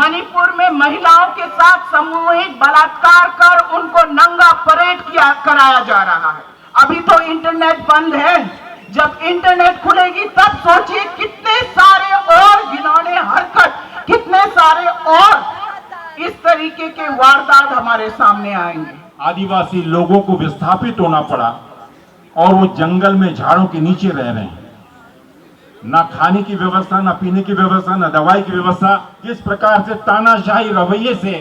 मणिपुर में महिलाओं के साथ सामूहिक बलात्कार कर उनको नंगा परेड कराया जा रहा है। अभी तो इंटरनेट बंद है, जब इंटरनेट खुलेगी तब सोचिए कितने सारे और घिनौने हरकत, कितने सारे और इस तरीके के वारदात हमारे सामने आएंगे। आदिवासी लोगों को विस्थापित होना पड़ा और वो जंगल में झाड़ों के नीचे रह रहे हैं। ना खाने की व्यवस्था, ना पीने की व्यवस्था, ना दवाई की व्यवस्था। किस प्रकार से तानाशाही रवैये से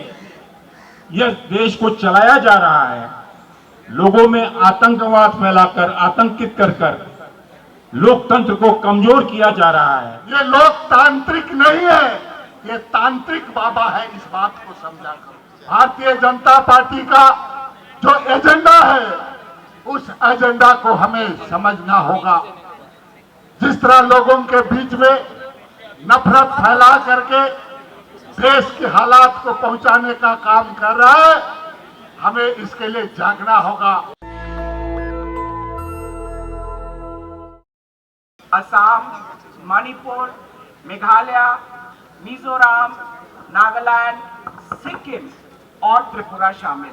यह देश को चलाया जा रहा है, लोगों में आतंकवाद फैलाकर, आतंकित कर कर लोकतंत्र को कमजोर किया जा रहा है। ये लोकतांत्रिक नहीं है, ये तांत्रिक बाबा है। इस बात को समझा करो। भारतीय जनता पार्टी का जो एजेंडा है, उस एजेंडा को हमें समझना होगा। जिस तरह लोगों के बीच में नफरत फैला करके देश के हालात को पहुंचाने का काम कर रहा है, हमें इसके लिए जागना होगा। असम, मणिपुर, मेघालय, मिजोरम, नागालैंड, सिक्किम और त्रिपुरा शामिल।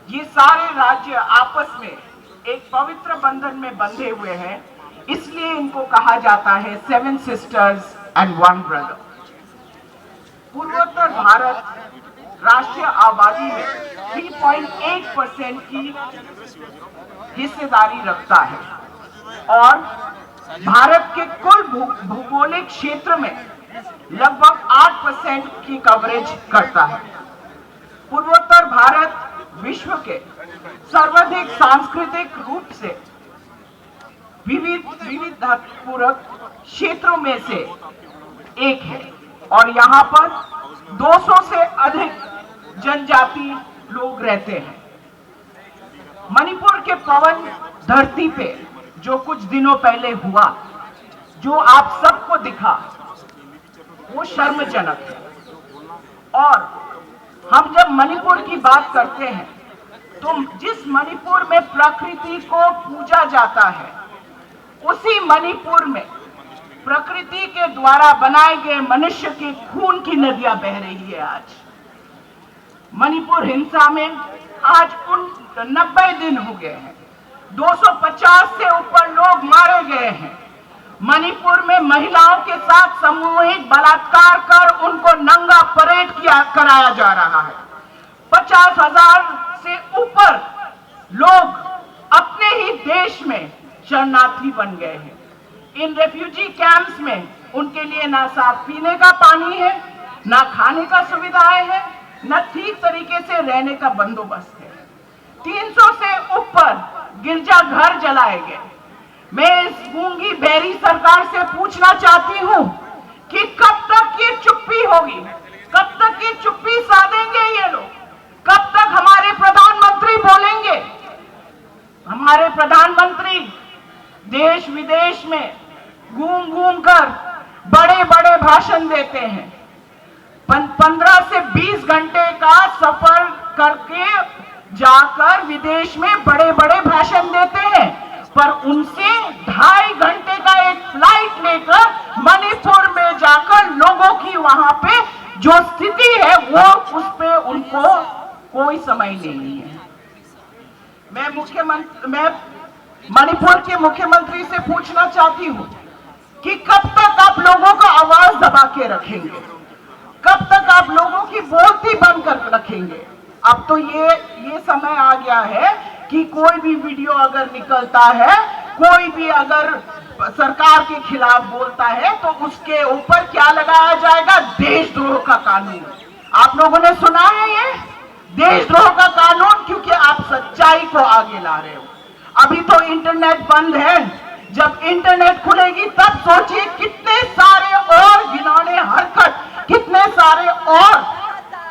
ये सारे राज्य आपस में एक पवित्र बंधन में बंधे हुए हैं, इसलिए इनको कहा जाता है 7 सिस्टर्स एंड 1 ब्रदर। पूर्वोत्तर भारत राष्ट्रीय आबादी में 3.8% की हिस्सेदारी रखता है और भारत के कुल भौगोलिक क्षेत्र में लगभग 8% की कवरेज करता है। पूर्वोत्तर भारत विश्व के सर्वाधिक सांस्कृतिक रूप से विविधतापूर्ण क्षेत्रों में से एक है और यहाँ पर 200 से अधिक जनजाति लोग रहते हैं। मणिपुर के पवन धरती पे जो कुछ दिनों पहले हुआ, जो आप सबको दिखा, वो शर्मजनक है। और हम जब मणिपुर की बात करते हैं तो जिस मणिपुर में प्रकृति को पूजा जाता है, उसी मणिपुर में प्रकृति के द्वारा बनाए गए मनुष्य के खून की नदियां बह रही है। आज मणिपुर हिंसा में आज 90 दिन हो गए हैं, 250 से ऊपर लोग मारे गए हैं। मणिपुर में महिलाओं के साथ सामूहिक बलात्कार कर उनको नंगा परेड कराया जा रहा है। 50,000 से ऊपर लोग अपने ही देश में शरणार्थी बन गए हैं। इन रेफ्यूजी कैंप्स में उनके लिए ना साफ पीने का पानी है, ना खाने का सुविधाएं है, न ठीक तरीके से रहने का बंदोबस्त है। 300 से ऊपर गिरजा घर जलाए गए। मैं इस गूंगी बहरी सरकार से पूछना चाहती हूं कि कब तक ये चुप्पी होगी, कब तक ये चुप्पी साधेंगे ये लोग, कब तक हमारे प्रधानमंत्री बोलेंगे। हमारे प्रधानमंत्री देश विदेश में घूम घूम कर बड़े बड़े भाषण देते हैं। 15 से 20 घंटे का सफर करके जाकर विदेश में बड़े बड़े भाषण देते हैं, पर उनसे 2.5 घंटे का एक फ्लाइट लेकर मणिपुर में जाकर लोगों की वहां पे जो स्थिति है वो उस पे उनको कोई समय नहीं है। मैं मणिपुर के मुख्यमंत्री से पूछना चाहती हूँ कि कब तक आप लोगों का आवाज दबा के रखेंगे, कब तक आप लोगों की बोलती बंद कर रखेंगे। अब तो ये समय आ गया है कि कोई भी वीडियो अगर निकलता है, कोई भी अगर सरकार के खिलाफ बोलता है तो उसके ऊपर क्या लगाया जाएगा? देशद्रोह का कानून। आप लोगों ने सुना है ये देशद्रोह का कानून, क्योंकि आप सच्चाई को आगे ला रहे हो। अभी तो इंटरनेट बंद है, जब इंटरनेट खुलेगी तब सोचिए कितने सारे और घिनौने हरकत, कितने सारे और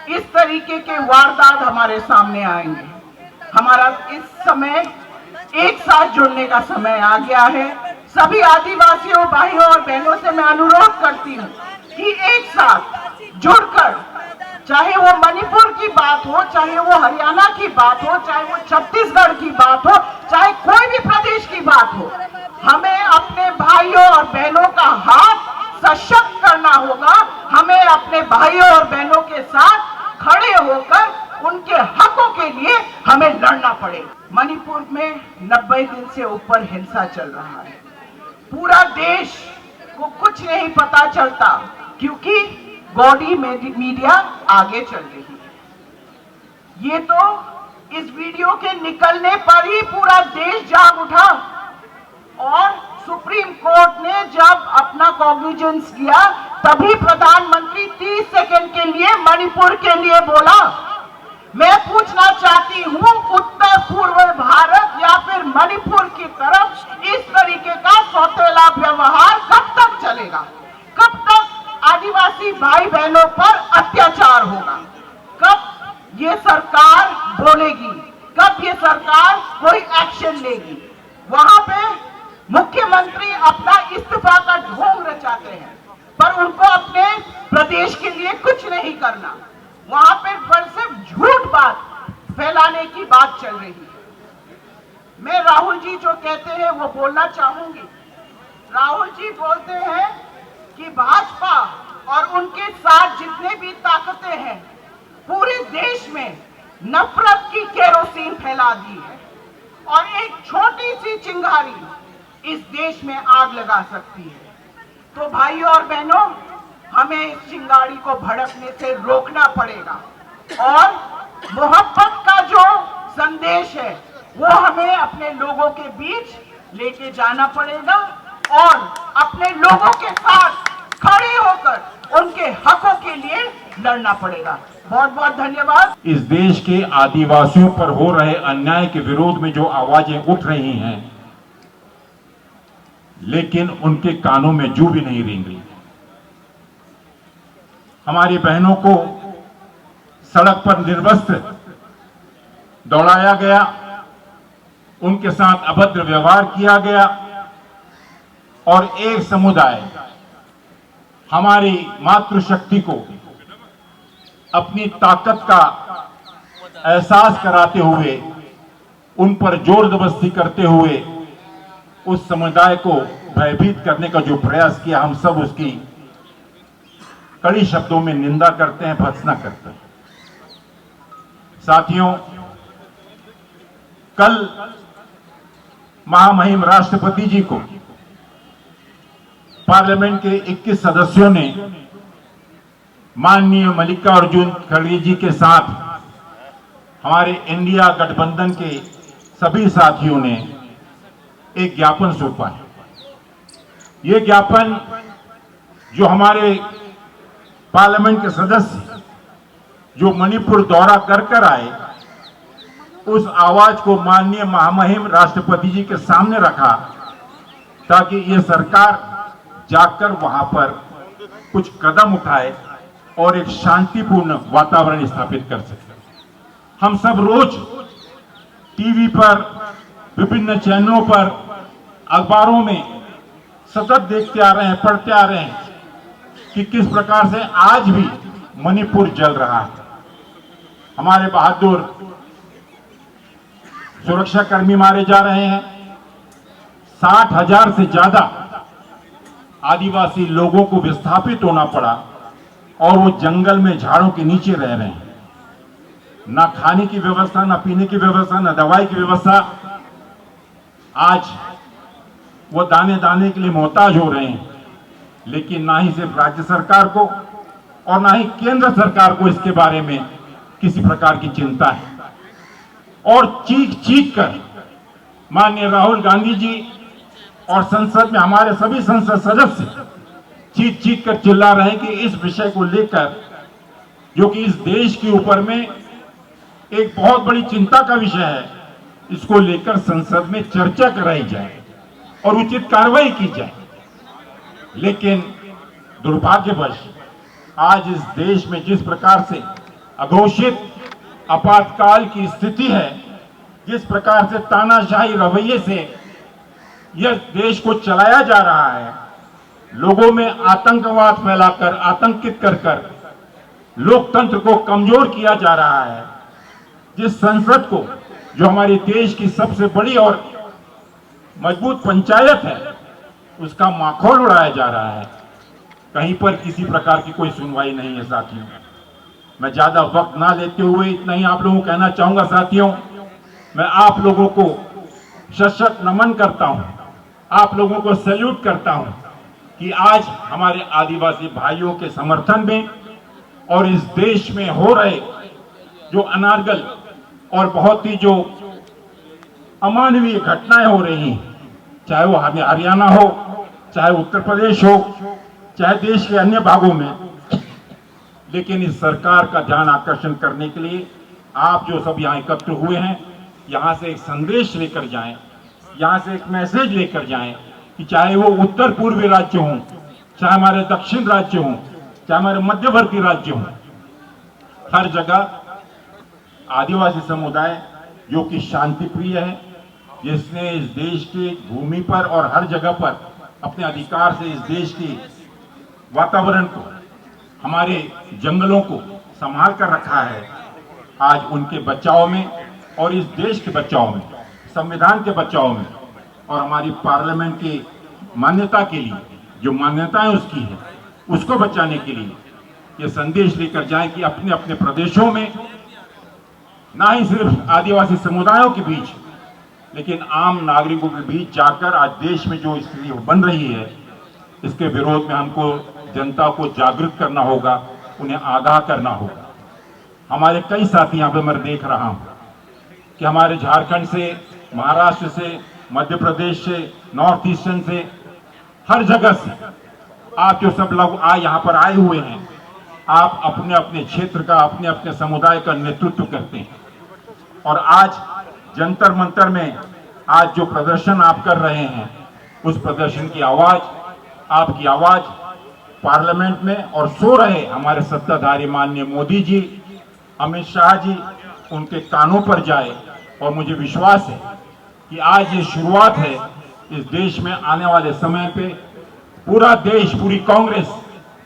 इस तरीके के वारदात हमारे सामने आएंगे। हमारा इस समय एक साथ जुड़ने का समय आ गया है। सभी आदिवासियों भाइयों और बहनों से मैं अनुरोध करती हूँ कि एक साथ जुड़कर, चाहे वो मणिपुर की बात हो, चाहे वो हरियाणा की बात हो, चाहे वो छत्तीसगढ़ की बात हो, चाहे कोई भी प्रदेश की बात हो, हमें अपने भाइयों और बहनों का हाथ सशक्त करना होगा। हमें अपने भाइयों और बहनों के साथ खड़े होकर उनके हकों के लिए हमें लड़ना पड़ेगा। मणिपुर में 90 दिन से ऊपर हिंसा चल रहा है। पूरा देश को कुछ नहीं पता चलता क्योंकि गौड़ी मीडिया आगे चल रही है। ये तो इस वीडियो के निकलने पर ही पूरा देश जाग उठा और सुप्रीम कोर्ट ने जब अपना कॉग्निजेंस लिया तभी प्रधानमंत्री 30 सेकंड के लिए मणिपुर के लिए बोला। मैं पूछना चाहती हूं, उत्तर पूर्व भारत या फिर मणिपुर की तरफ इस तरीके का सौतेला व्यवहार कब तक चलेगा? कब तक आदिवासी भाई बहनों पर अत्याचार होगा? कब ये सरकार बोलेगी? कब ये सरकार कोई एक्शन लेगी? वहां पे मुख्यमंत्री अपना इस्तीफा का ढोंग रचाते हैं पर उनको अपने प्रदेश के लिए कुछ नहीं करना। वहां पर सिर्फ झूठ बात फैलाने की बात चल रही है। मैं राहुल जी जो कहते हैं वो बोलना चाहूंगी। राहुल जी बोलते हैं कि भाजपा और उनके साथ जितने भी ताकतें हैं पूरे देश में नफरत की केरोसिन फैला दी है और एक छोटी सी चिंगारी इस देश में आग लगा सकती है। तो भाइयों और बहनों, हमें इस चिंगारी को भड़कने से रोकना पड़ेगा और मोहब्बत का जो संदेश है वो हमें अपने लोगों के बीच लेके जाना पड़ेगा और अपने लोगों के साथ खड़े होकर उनके हकों के लिए लड़ना पड़ेगा। बहुत बहुत धन्यवाद। इस देश के आदिवासियों पर हो रहे अन्याय के विरोध में जो आवाजें उठ रही हैं, लेकिन उनके कानों में जू भी नहीं रेंग रही। हमारी बहनों को सड़क पर निर्वस्त्र दौड़ाया गया, उनके साथ अभद्र व्यवहार किया गया और एक समुदाय हमारी मातृशक्ति को अपनी ताकत का एहसास कराते हुए, उन पर जोर जबरदस्ती करते हुए उस समुदाय को भयभीत करने का जो प्रयास किया, हम सब उसकी कड़ी शब्दों में निंदा करते हैं, भर्त्सना करते हैं। साथियों, कल महामहिम राष्ट्रपति जी को पार्लियामेंट के 21 सदस्यों ने माननीय मल्लिकार्जुन खड़गे जी के साथ हमारे इंडिया गठबंधन के सभी साथियों ने एक ज्ञापन सौंपा है। ये ज्ञापन जो हमारे पार्लियामेंट के सदस्य जो मणिपुर दौरा कर आए, उस आवाज को माननीय महामहिम राष्ट्रपति जी के सामने रखा ताकि ये सरकार जाकर वहां पर कुछ कदम उठाए और एक शांतिपूर्ण वातावरण स्थापित कर सके। हम सब रोज टीवी पर, विभिन्न चैनलों पर, अखबारों में सतत देखते आ रहे हैं, पढ़ते आ रहे हैं कि किस प्रकार से आज भी मणिपुर जल रहा है। हमारे बहादुर सुरक्षाकर्मी मारे जा रहे हैं। 60,000 से ज्यादा आदिवासी लोगों को विस्थापित होना पड़ा और वो जंगल में झाड़ों के नीचे रह रहे हैं। ना खाने की व्यवस्था, ना पीने की व्यवस्था, ना दवाई की व्यवस्था। आज वो दाने दाने के लिए मोहताज हो रहे हैं, लेकिन ना ही सिर्फ राज्य सरकार को और ना ही केंद्र सरकार को इसके बारे में किसी प्रकार की चिंता है। और चीख चीख कर माननीय राहुल गांधी जी और संसद में हमारे सभी संसद सदस्य चीख चीख कर चिल्ला रहे हैं कि इस विषय को लेकर, जो कि इस देश के ऊपर में एक बहुत बड़ी चिंता का विषय है, इसको लेकर संसद में चर्चा कराई जाए और उचित कार्रवाई की जाए। लेकिन दुर्भाग्यवश आज इस देश में जिस प्रकार से अघोषित आपातकाल की स्थिति है, जिस प्रकार से तानाशाही रवैये से यह देश को चलाया जा रहा है, लोगों में आतंकवाद फैलाकर, आतंकित कर लोकतंत्र को कमजोर किया जा रहा है, जिस संसद को, जो हमारे देश की सबसे बड़ी और मजबूत पंचायत है, उसका माखौल उड़ाया जा रहा है, कहीं पर किसी प्रकार की कोई सुनवाई नहीं है साथियों। मैं ज्यादा वक्त ना लेते हुए इतना ही आप लोगों को कहना चाहूंगा साथियों, मैं आप लोगों को शत नमन करता हूं, आप लोगों को सैल्यूट करता हूं कि आज हमारे आदिवासी भाइयों के समर्थन में और इस देश में हो रहे जो अनारगल और बहुत ही जो अमानवीय घटनाएं हो रही हैं, चाहे वो हरियाणा हो, चाहे उत्तर प्रदेश हो, चाहे देश के अन्य भागों में, लेकिन इस सरकार का ध्यान आकर्षण करने के लिए आप जो सब यहाँ एकत्र हुए हैं, यहाँ से एक संदेश लेकर जाएं, यहाँ से एक मैसेज लेकर जाएं कि चाहे वो उत्तर पूर्वी राज्य हों, चाहे हमारे दक्षिण राज्य हों, चाहे हमारे मध्यवर्ती राज्य हों, हर जगह आदिवासी समुदाय जो कि शांति प्रिय है, जिसने इस देश की भूमि पर और हर जगह पर अपने अधिकार से इस देश के वातावरण को, हमारे जंगलों को संभाल कर रखा है, आज उनके बचाव में और इस देश के बचाव में, संविधान के बचाव में और हमारी पार्लियामेंट की मान्यता के लिए, जो मान्यताएं उसकी है, उसको बचाने के लिए ये संदेश लेकर जाएं कि अपने अपने प्रदेशों में ना ही सिर्फ आदिवासी समुदायों के बीच, लेकिन आम नागरिकों के बीच जाकर आज देश में जो स्थिति बन रही है, इसके विरोध में हमको जनता को जागृत करना होगा, उन्हें आगाह करना होगा। हमारे कई साथी यहाँ पे मैं देख रहा हूँ कि हमारे झारखंड से, महाराष्ट्र से, मध्य प्रदेश से, नॉर्थ ईस्टर्न से, हर जगह से आप जो सब लोग यहाँ पर आए हुए हैं, आप अपने अपने क्षेत्र का, अपने अपने समुदाय का नेतृत्व करते हैं और आज जंतर मंतर में आज जो प्रदर्शन आप कर रहे हैं, उस प्रदर्शन की आवाज, आपकी आवाज पार्लियामेंट में और सो रहे हमारे सत्ताधारी माननीय मोदी जी, अमित शाह जी, उनके कानों पर जाए और मुझे विश्वास है कि आज ये शुरुआत है। इस देश में आने वाले समय पे पूरा देश, पूरी कांग्रेस,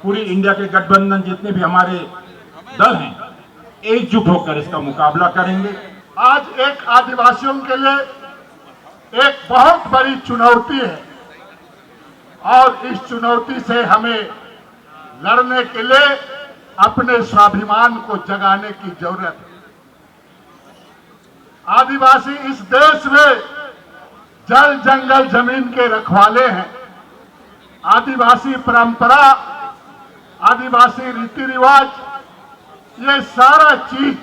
पूरी इंडिया के गठबंधन, जितने भी हमारे दल हैं, एकजुट होकर इसका मुकाबला करेंगे। आज एक आदिवासियों के लिए एक बहुत बड़ी चुनौती है और इस चुनौती से हमें लड़ने के लिए अपने स्वाभिमान को जगाने की जरूरत है। आदिवासी इस देश में जल, जंगल, जमीन के रखवाले हैं। आदिवासी परंपरा, आदिवासी रीति रिवाज, ये सारा चीज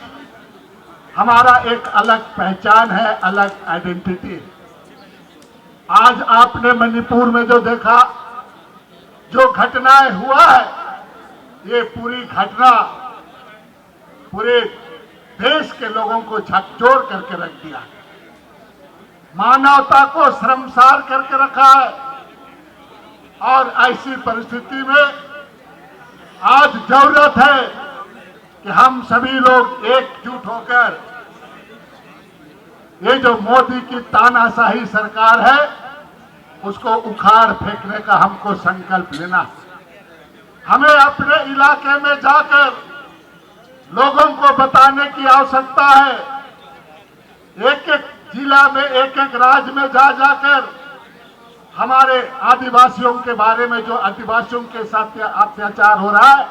हमारा एक अलग पहचान है, अलग आइडेंटिटी है। आज आपने मणिपुर में जो देखा, जो घटनाएं हुआ है, ये पूरी घटना पूरे देश के लोगों को झकझोर करके रख दिया, मानवता को शर्मसार करके रखा है। और ऐसी परिस्थिति में आज जरूरत है कि हम सभी लोग एकजुट होकर ये जो मोदी की तानाशाही सरकार है, उसको उखाड़ फेंकने का हमको संकल्प लेना है। हमें अपने इलाके में जाकर लोगों को बताने की आवश्यकता है। एक एक जिला में, एक एक राज्य में जा जाकर हमारे आदिवासियों के बारे में, जो आदिवासियों के साथ अत्याचार हो रहा है,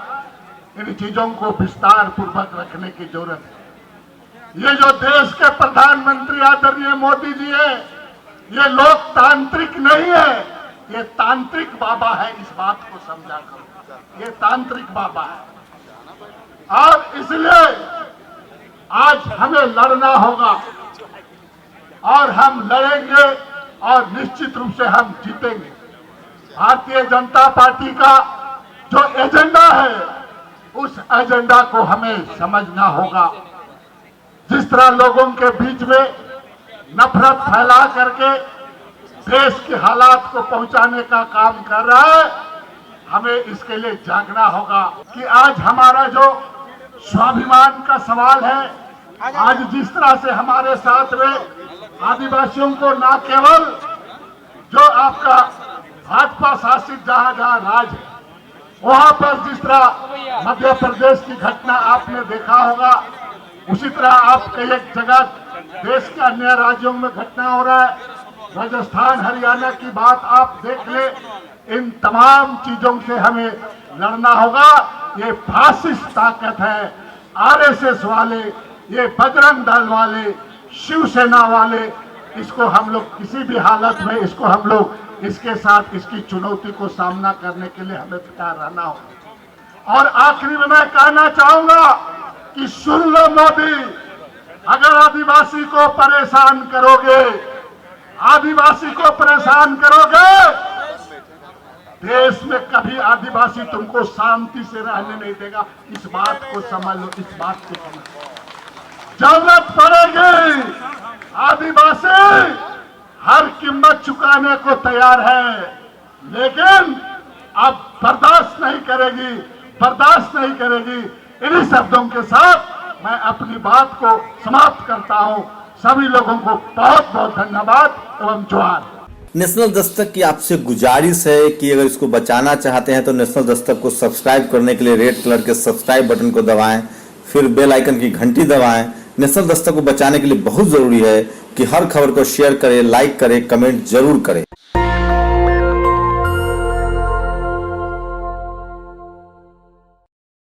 इन चीजों को विस्तार पूर्वक रखने की जरूरत है। ये जो देश के प्रधानमंत्री आदरणीय मोदी जी है, ये लोकतांत्रिक नहीं है, ये तांत्रिक बाबा है। इस बात को समझा करो, ये तांत्रिक बाबा है। और इसलिए आज हमें लड़ना होगा और हम लड़ेंगे और निश्चित रूप से हम जीतेंगे। भारतीय जनता पार्टी का जो एजेंडा है, उस एजेंडा को हमें समझना होगा। जिस तरह लोगों के बीच में नफरत फैला करके देश के हालात को पहुंचाने का काम कर रहा है, हमें इसके लिए जागना होगा कि आज हमारा जो स्वाभिमान का सवाल है, आज जिस तरह से हमारे साथ में आदिवासियों को न केवल जो आपका भाजपा शासित जहां जहां राज है, वहां पर जिस तरह मध्य प्रदेश की घटना आपने देखा होगा, उसी तरह आप कई एक जगह देश के अन्य राज्यों में घटना हो रहा है। राजस्थान हरियाणा की बात आप देख ले, इन तमाम चीजों से हमें लड़ना होगा। ये फासिस्ट ताकत है, आरएसएस वाले, ये बजरंग दल वाले, शिवसेना वाले, इसको हम लोग किसी भी हालत में इसके साथ इसकी चुनौती को सामना करने के लिए हमें तैयार रहना होगा। और आखिरी में मैं कहना चाहूंगा कि सुन लो मोदी, अगर आदिवासी को परेशान करोगे, आदिवासी को परेशान करोगे, देश में कभी आदिवासी तुमको शांति से रहने नहीं देगा। इस बात को समझ लो, इस बात को समझ लो। जरूरत पड़ेगी, आदिवासी हर कीमत चुकाने को तैयार है, लेकिन अब बर्दाश्त नहीं करेगी। इन्हीं शब्दों के साथ मैं अपनी बात को समाप्त करता हूं। सभी लोगों को बहुत बहुत धन्यवाद एवं जोहार। नेशनल दस्तक की आपसे गुजारिश है कि अगर इसको बचाना चाहते हैं तो नेशनल दस्तक को सब्सक्राइब करने के लिए रेड कलर के सब्सक्राइब बटन को दबाएं, फिर बेल आइकन की घंटी दबाएं। नेशनल दस्तक को बचाने के लिए बहुत जरूरी है कि हर खबर को शेयर करें, लाइक करें, कमेंट जरूर करें।